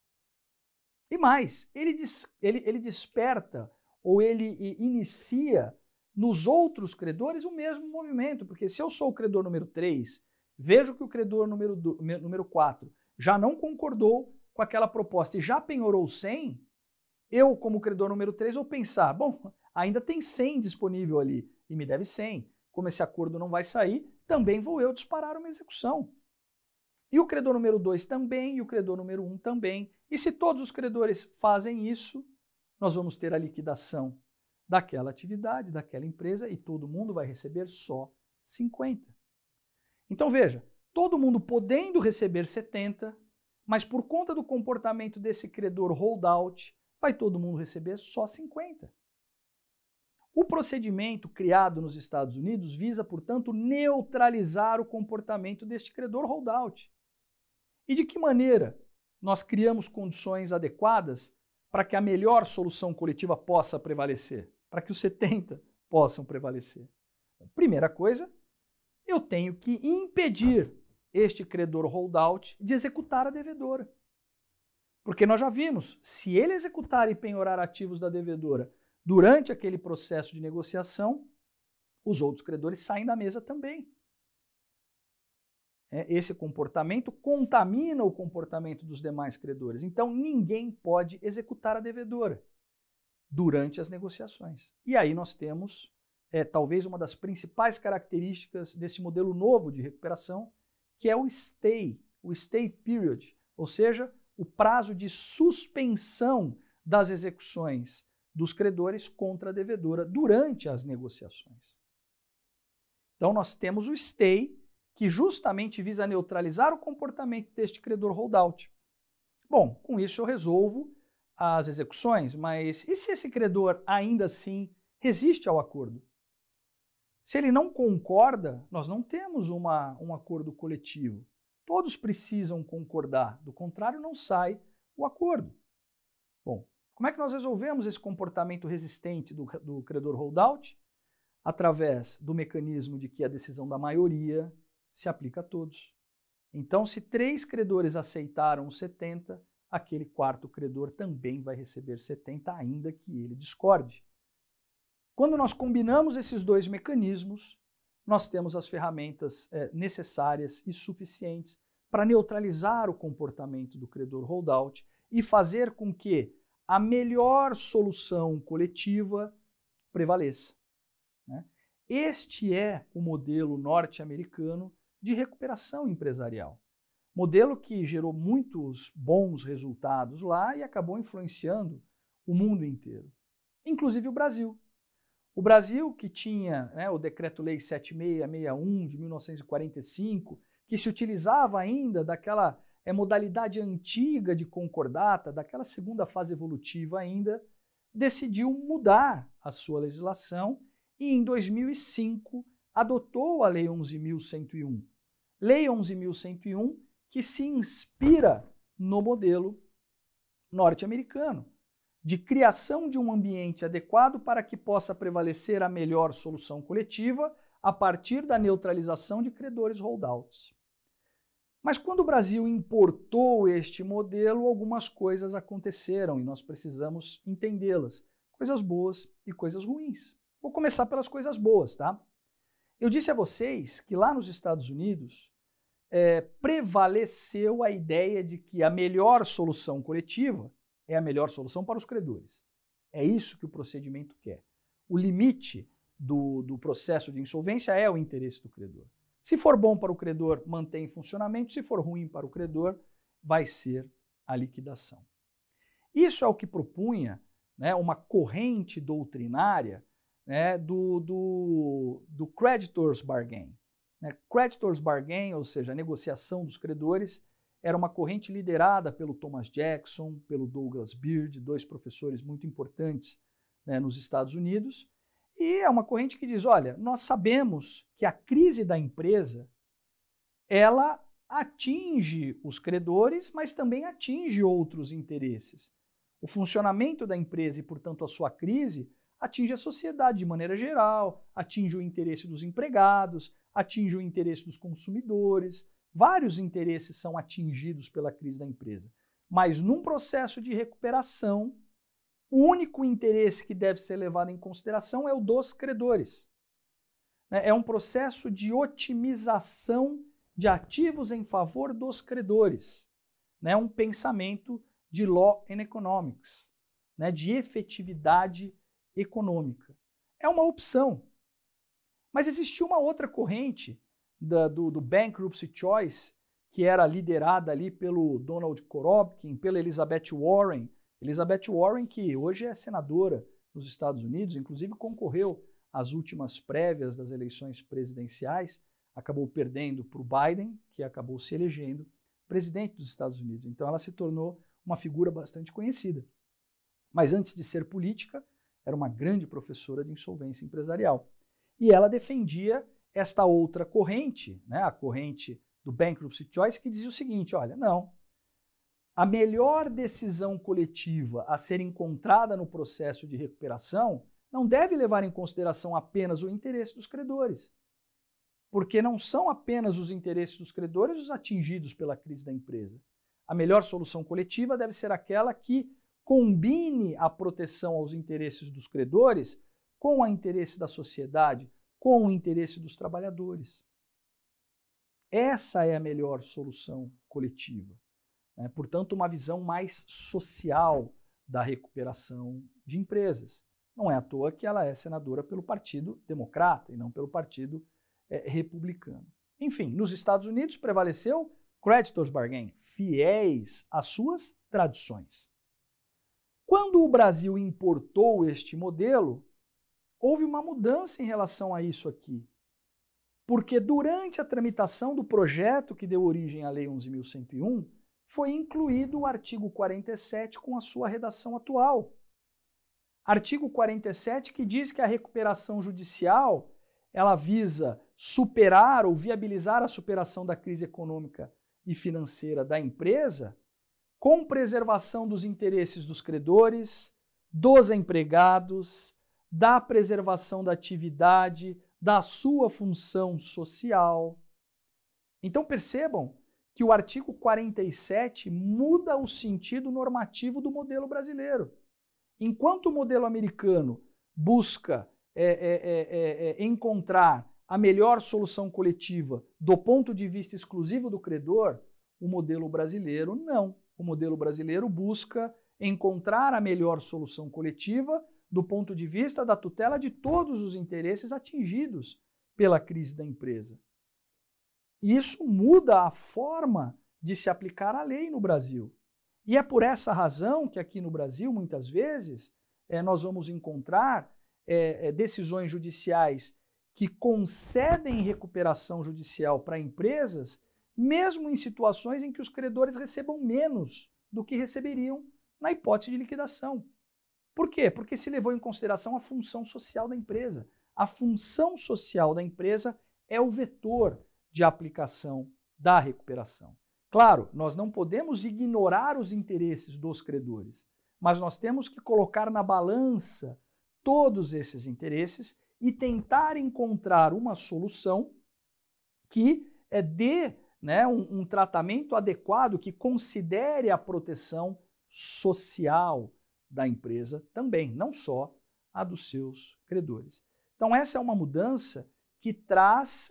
E mais, ele desperta ou ele inicia nos outros credores o mesmo movimento, porque se eu sou o credor número 3, vejo que o credor número 4 já não concordou com aquela proposta e já penhorou 100, eu, como credor número 3, vou pensar, bom, ainda tem 100 disponível ali e me deve 100. Como esse acordo não vai sair, também vou eu disparar uma execução. E o credor número 2 também, e o credor número 1 também. E se todos os credores fazem isso, nós vamos ter a liquidação daquela atividade, daquela empresa, e todo mundo vai receber só 50. Então veja, todo mundo podendo receber 70, mas por conta do comportamento desse credor holdout, vai todo mundo receber só 50. O procedimento criado nos Estados Unidos visa, portanto, neutralizar o comportamento deste credor holdout. E de que maneira nós criamos condições adequadas para que a melhor solução coletiva possa prevalecer, para que os 70 possam prevalecer? Bom, primeira coisa, eu tenho que impedir este credor holdout de executar a devedora. Porque nós já vimos, se ele executar e penhorar ativos da devedora durante aquele processo de negociação, os outros credores saem da mesa também. Esse comportamento contamina o comportamento dos demais credores. Então, ninguém pode executar a devedora durante as negociações. E aí nós temos, talvez, uma das principais características desse modelo novo de recuperação, que é o stay period, ou seja, o prazo de suspensão das execuções dos credores contra a devedora durante as negociações. Então, nós temos o stay, que justamente visa neutralizar o comportamento deste credor holdout. Bom, com isso eu resolvo as execuções, mas e se esse credor ainda assim resiste ao acordo? Se ele não concorda, nós não temos um acordo coletivo. Todos precisam concordar, do contrário não sai o acordo. Bom, como é que nós resolvemos esse comportamento resistente do credor holdout? Através do mecanismo de que a decisão da maioria se aplica a todos. Então, se 3 credores aceitaram os 70, aquele quarto credor também vai receber 70, ainda que ele discorde. Quando nós combinamos esses dois mecanismos, nós temos as ferramentas necessárias e suficientes para neutralizar o comportamento do credor holdout e fazer com que a melhor solução coletiva prevaleça. Este é o modelo norte-americano de recuperação empresarial. Modelo que gerou muitos bons resultados lá e acabou influenciando o mundo inteiro, inclusive o Brasil. O Brasil, que tinha o Decreto-Lei 7661 de 1945, que se utilizava ainda daquela modalidade antiga de concordata, daquela segunda fase evolutiva ainda, decidiu mudar a sua legislação e, em 2005, adotou a Lei 11.101. Lei 11.101, que se inspira no modelo norte-americano, de criação de um ambiente adequado para que possa prevalecer a melhor solução coletiva a partir da neutralização de credores holdouts. Mas quando o Brasil importou este modelo, algumas coisas aconteceram e nós precisamos entendê-las. Coisas boas e coisas ruins. Vou começar pelas coisas boas, tá? Eu disse a vocês que lá nos Estados Unidos prevaleceu a ideia de que a melhor solução coletiva é a melhor solução para os credores. É isso que o procedimento quer. O limite do processo de insolvência é o interesse do credor. Se for bom para o credor, mantém em funcionamento. Se for ruim para o credor, vai ser a liquidação. Isso é o que propunha uma corrente doutrinária do Creditors Bargain. Creditors Bargain, ou seja, a negociação dos credores, era uma corrente liderada pelo Thomas Jackson, pelo Douglas Beard, dois professores muito importantes nos Estados Unidos. E é uma corrente que diz, olha, nós sabemos que a crise da empresa, ela atinge os credores, mas também atinge outros interesses. O funcionamento da empresa e, portanto, a sua crise, atinge a sociedade de maneira geral, atinge o interesse dos empregados, atinge o interesse dos consumidores. Vários interesses são atingidos pela crise da empresa. Mas num processo de recuperação, o único interesse que deve ser levado em consideração é o dos credores. É um processo de otimização de ativos em favor dos credores. Um pensamento de law and economics, de efetividade econômica. É uma opção. Mas existia uma outra corrente do Bankruptcy Choice, que era liderada ali pelo Donald Korobkin, pela Elizabeth Warren. Elizabeth Warren, que hoje é senadora nos Estados Unidos, inclusive concorreu às últimas prévias das eleições presidenciais, acabou perdendo para o Biden, que acabou se elegendo presidente dos Estados Unidos. Então ela se tornou uma figura bastante conhecida. Mas antes de ser política, era uma grande professora de insolvência empresarial. E ela defendia esta outra corrente, a corrente do Bankruptcy Choice, que dizia o seguinte, olha, não, a melhor decisão coletiva a ser encontrada no processo de recuperação não deve levar em consideração apenas o interesse dos credores, porque não são apenas os interesses dos credores os atingidos pela crise da empresa. A melhor solução coletiva deve ser aquela que combine a proteção aos interesses dos credores com o interesse da sociedade, com o interesse dos trabalhadores. Essa é a melhor solução coletiva. Portanto, uma visão mais social da recuperação de empresas. Não é à toa que ela é senadora pelo Partido Democrata e não pelo Partido Republicano. Enfim, nos Estados Unidos prevaleceu Creditors Bargain, fiéis às suas tradições. Quando o Brasil importou este modelo, houve uma mudança em relação a isso aqui. Porque durante a tramitação do projeto que deu origem à Lei 11.101, foi incluído o artigo 47 com a sua redação atual. Artigo 47 que diz que a recuperação judicial ela visa superar ou viabilizar a superação da crise econômica e financeira da empresa com preservação dos interesses dos credores, dos empregados, da preservação da atividade, da sua função social. Então percebam que o artigo 47 muda o sentido normativo do modelo brasileiro. Enquanto o modelo americano busca encontrar a melhor solução coletiva do ponto de vista exclusivo do credor, o modelo brasileiro não. O modelo brasileiro busca encontrar a melhor solução coletiva do ponto de vista da tutela de todos os interesses atingidos pela crise da empresa. E isso muda a forma de se aplicar a lei no Brasil. E é por essa razão que aqui no Brasil, muitas vezes, nós vamos encontrar decisões judiciais que concedem recuperação judicial para empresas, mesmo em situações em que os credores recebam menos do que receberiam na hipótese de liquidação. Por quê? Porque se levou em consideração a função social da empresa. A função social da empresa é o vetor de aplicação da recuperação. Claro, nós não podemos ignorar os interesses dos credores, mas nós temos que colocar na balança todos esses interesses e tentar encontrar uma solução que dê um tratamento adequado, que considere a proteção social da empresa também, não só a dos seus credores. Então essa é uma mudança que traz,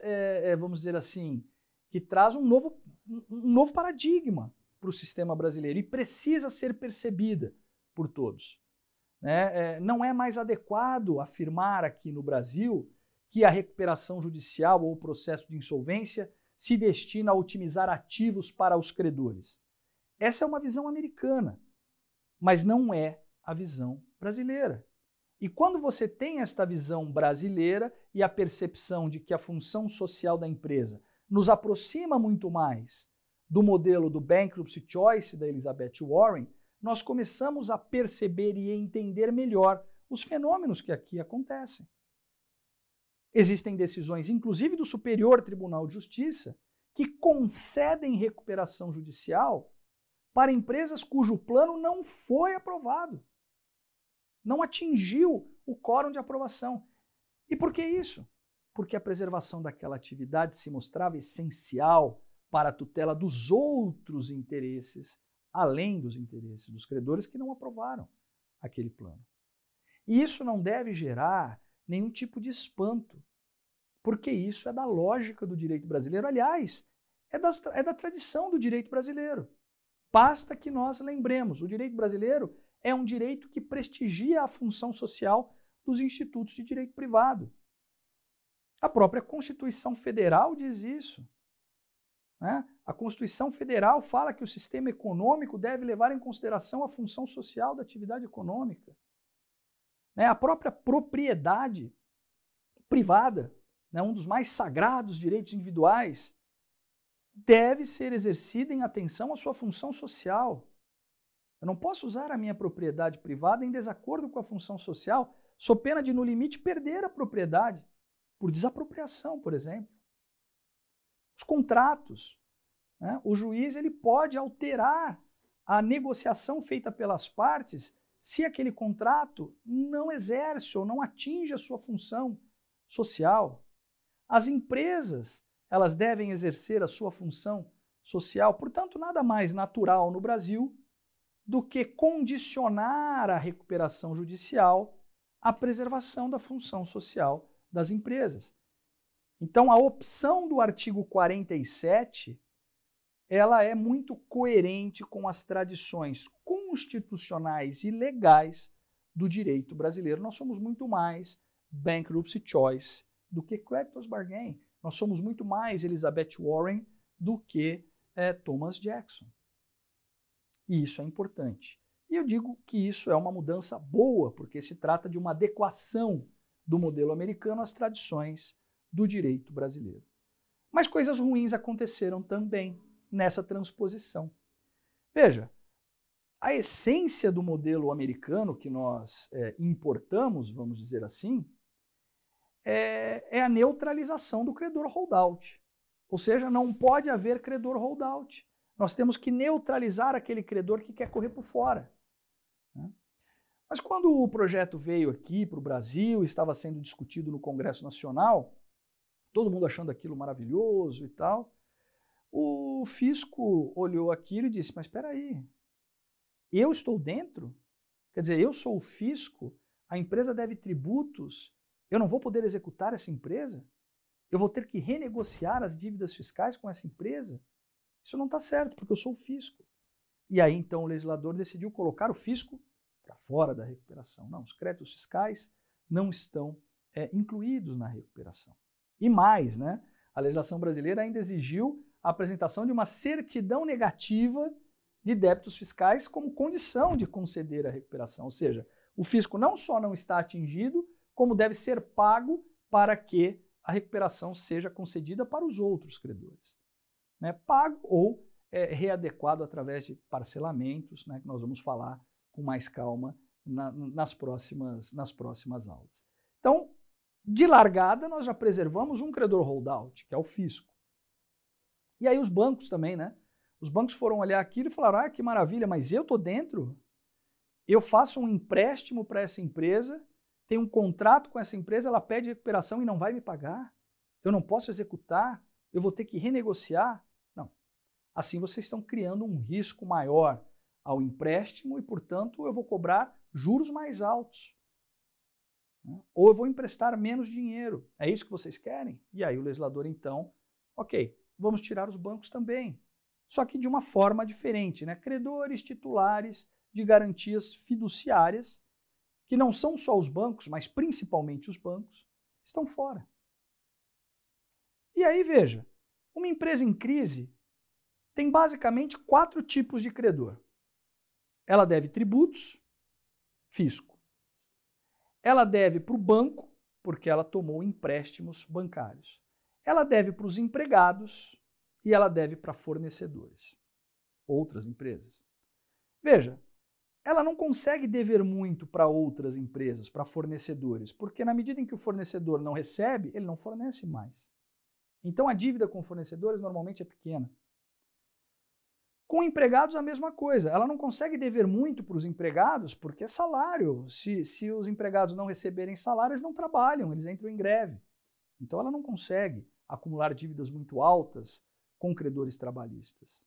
vamos dizer assim, que traz um novo paradigma para o sistema brasileiro e precisa ser percebida por todos. Não é mais adequado afirmar aqui no Brasil que a recuperação judicial ou o processo de insolvência se destina a otimizar ativos para os credores. Essa é uma visão americana, mas não é a visão brasileira. E quando você tem esta visão brasileira e a percepção de que a função social da empresa nos aproxima muito mais do modelo do Bankruptcy Choice da Elizabeth Warren, nós começamos a perceber e entender melhor os fenômenos que aqui acontecem. Existem decisões, inclusive do Superior Tribunal de Justiça, que concedem recuperação judicial para empresas cujo plano não foi aprovado, não atingiu o quórum de aprovação. E por que isso? Porque a preservação daquela atividade se mostrava essencial para a tutela dos outros interesses, além dos interesses dos credores que não aprovaram aquele plano. E isso não deve gerar nenhum tipo de espanto, porque isso é da lógica do direito brasileiro. Aliás, é da tradição do direito brasileiro. Basta que nós lembremos, o direito brasileiro é um direito que prestigia a função social dos institutos de direito privado. A própria Constituição Federal diz isso. A Constituição Federal fala que o sistema econômico deve levar em consideração a função social da atividade econômica. A própria propriedade privada, um dos mais sagrados direitos individuais, deve ser exercida em atenção à sua função social. Eu não posso usar a minha propriedade privada em desacordo com a função social, sob pena de, no limite, perder a propriedade, por desapropriação, por exemplo. Os contratos, o juiz ele pode alterar a negociação feita pelas partes se aquele contrato não exerce ou não atinge a sua função social. As empresas, elas devem exercer a sua função social, portanto, nada mais natural no Brasil do que condicionar a recuperação judicial à preservação da função social das empresas. Então, a opção do artigo 47, ela é muito coerente com as tradições constitucionais e legais do direito brasileiro. Nós somos muito mais Bankruptcy Choice do que Creditors Bargain. Nós somos muito mais Elizabeth Warren do que Thomas Jackson. E isso é importante. E eu digo que isso é uma mudança boa, porque se trata de uma adequação do modelo americano às tradições do direito brasileiro. Mas coisas ruins aconteceram também nessa transposição. Veja, a essência do modelo americano que nós importamos, vamos dizer assim, é a neutralização do credor holdout. Ou seja, não pode haver credor holdout. Nós temos que neutralizar aquele credor que quer correr por fora. Mas quando o projeto veio aqui para o Brasil, estava sendo discutido no Congresso Nacional, todo mundo achando aquilo maravilhoso e tal, o fisco olhou aquilo e disse, mas espera aí, eu estou dentro? Quer dizer, eu sou o fisco, a empresa deve tributos, eu não vou poder executar essa empresa? Eu vou ter que renegociar as dívidas fiscais com essa empresa? Isso não está certo, porque eu sou o fisco. E aí, então, o legislador decidiu colocar o fisco para fora da recuperação. Não, os créditos fiscais não estão incluídos na recuperação. E mais, né, a legislação brasileira ainda exigiu a apresentação de uma certidão negativa de débitos fiscais como condição de conceder a recuperação. Ou seja, o fisco não só não está atingido, como deve ser pago para que a recuperação seja concedida para os outros credores. Né? Pago ou readequado através de parcelamentos, né, que nós vamos falar com mais calma nas próximas aulas. Então, de largada, nós já preservamos um credor holdout, que é o fisco. E aí os bancos também, né? Os bancos foram olhar aquilo e falaram, ah, que maravilha, mas eu estou dentro, eu faço um empréstimo para essa empresa, tenho um contrato com essa empresa, ela pede recuperação e não vai me pagar, eu não posso executar, eu vou ter que renegociar. Não. Assim vocês estão criando um risco maior ao empréstimo e, portanto, eu vou cobrar juros mais altos. Ou eu vou emprestar menos dinheiro. É isso que vocês querem? E aí o legislador, então, ok, vamos tirar os bancos também. Só que de uma forma diferente, né? Credores titulares de garantias fiduciárias, que não são só os bancos, mas principalmente os bancos, estão fora. E aí, veja, uma empresa em crise tem basicamente 4 tipos de credor. Ela deve tributos, fisco. Ela deve para o banco, porque ela tomou empréstimos bancários. Ela deve para os empregados e ela deve para fornecedores, outras empresas. Veja, ela não consegue dever muito para outras empresas, para fornecedores, porque na medida em que o fornecedor não recebe, ele não fornece mais. Então a dívida com fornecedores normalmente é pequena. Com empregados a mesma coisa, ela não consegue dever muito para os empregados porque é salário. Se os empregados não receberem salário, eles não trabalham, eles entram em greve. Então ela não consegue acumular dívidas muito altas com credores trabalhistas.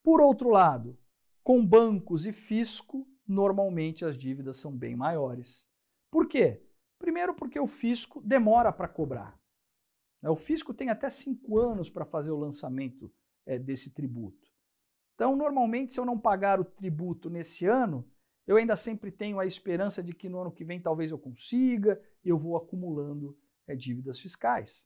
Por outro lado, com bancos e fisco, normalmente as dívidas são bem maiores. Por quê? Primeiro porque o fisco demora para cobrar. O fisco tem até 5 anos para fazer o lançamento desse tributo. Então, normalmente, se eu não pagar o tributo nesse ano, eu ainda sempre tenho a esperança de que no ano que vem talvez eu consiga, e eu vou acumulando dívidas fiscais.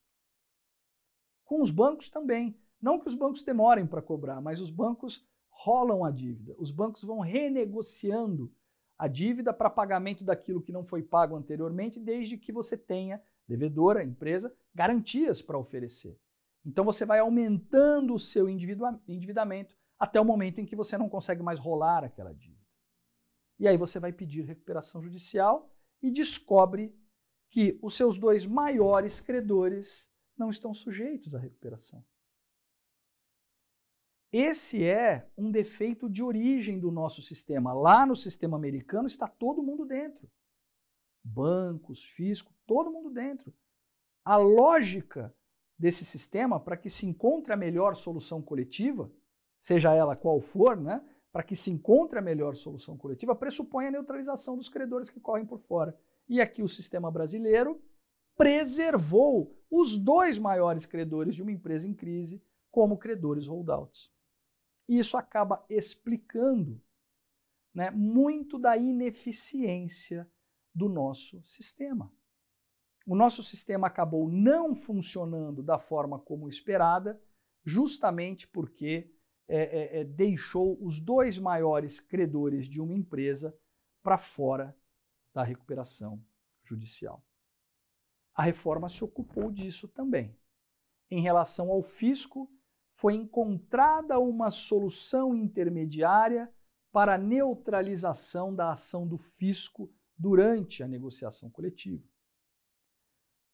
Com os bancos também. Não que os bancos demorem para cobrar, mas os bancos rolam a dívida. Os bancos vão renegociando a dívida para pagamento daquilo que não foi pago anteriormente, desde que você tenha, devedora, empresa, garantias para oferecer. Então, você vai aumentando o seu endividamento até o momento em que você não consegue mais rolar aquela dívida. E aí você vai pedir recuperação judicial e descobre que os seus 2 maiores credores não estão sujeitos à recuperação. Esse é um defeito de origem do nosso sistema. Lá no sistema americano está todo mundo dentro. Bancos, fisco, todo mundo dentro. A lógica desse sistema, para que se encontre a melhor solução coletiva, seja ela qual for, né, para que se encontre a melhor solução coletiva, pressupõe a neutralização dos credores que correm por fora. E aqui o sistema brasileiro preservou os 2 maiores credores de uma empresa em crise como credores holdouts. E isso acaba explicando, né, muito da ineficiência do nosso sistema. O nosso sistema acabou não funcionando da forma como esperada, justamente porque deixou os 2 maiores credores de uma empresa para fora da recuperação judicial. A reforma se ocupou disso também. Em relação ao fisco, foi encontrada uma solução intermediária para a neutralização da ação do fisco durante a negociação coletiva.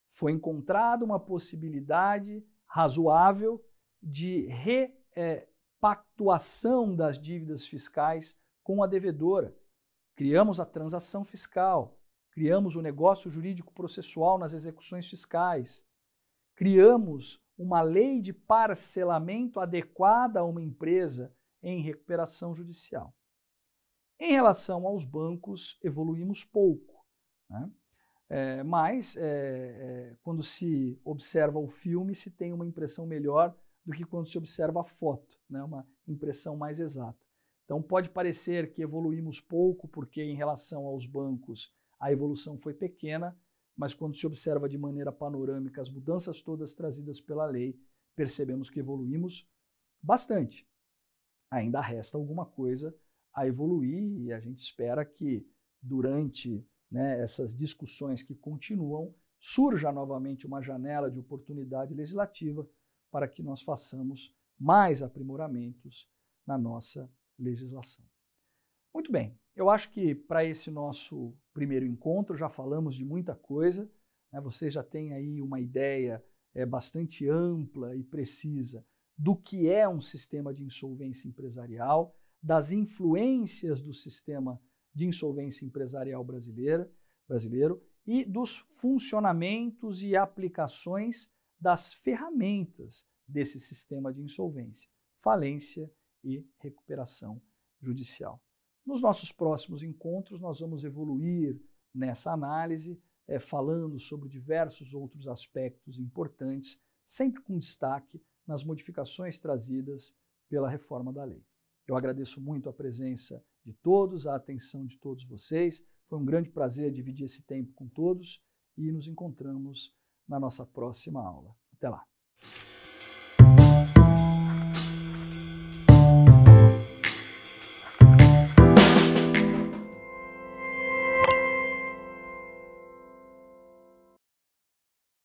Foi encontrada uma possibilidade razoável de repactuação das dívidas fiscais com a devedora. Criamos a transação fiscal, criamos o negócio jurídico processual nas execuções fiscais, criamos uma lei de parcelamento adequada a uma empresa em recuperação judicial. Em relação aos bancos, evoluímos pouco, né? Mas quando se observa o filme, se tem uma impressão melhor do que quando se observa a foto, né? Uma impressão mais exata. Então pode parecer que evoluímos pouco, porque em relação aos bancos a evolução foi pequena, mas quando se observa de maneira panorâmica as mudanças todas trazidas pela lei, percebemos que evoluímos bastante. Ainda resta alguma coisa a evoluir e a gente espera que durante essas discussões que continuam, surja novamente uma janela de oportunidade legislativa para que nós façamos mais aprimoramentos na nossa legislação. Muito bem, eu acho que para esse nosso primeiro encontro já falamos de muita coisa, né? Você já tem aí uma ideia bastante ampla e precisa do que é um sistema de insolvência empresarial, das influências do sistema de insolvência empresarial brasileiro e dos funcionamentos e aplicações das ferramentas desse sistema de insolvência, falência e recuperação judicial. Nos nossos próximos encontros, nós vamos evoluir nessa análise, falando sobre diversos outros aspectos importantes, sempre com destaque nas modificações trazidas pela reforma da lei. Eu agradeço muito a presença de todos, a atenção de todos vocês. Foi um grande prazer dividir esse tempo com todos e nos encontramos na nossa próxima aula. Até lá!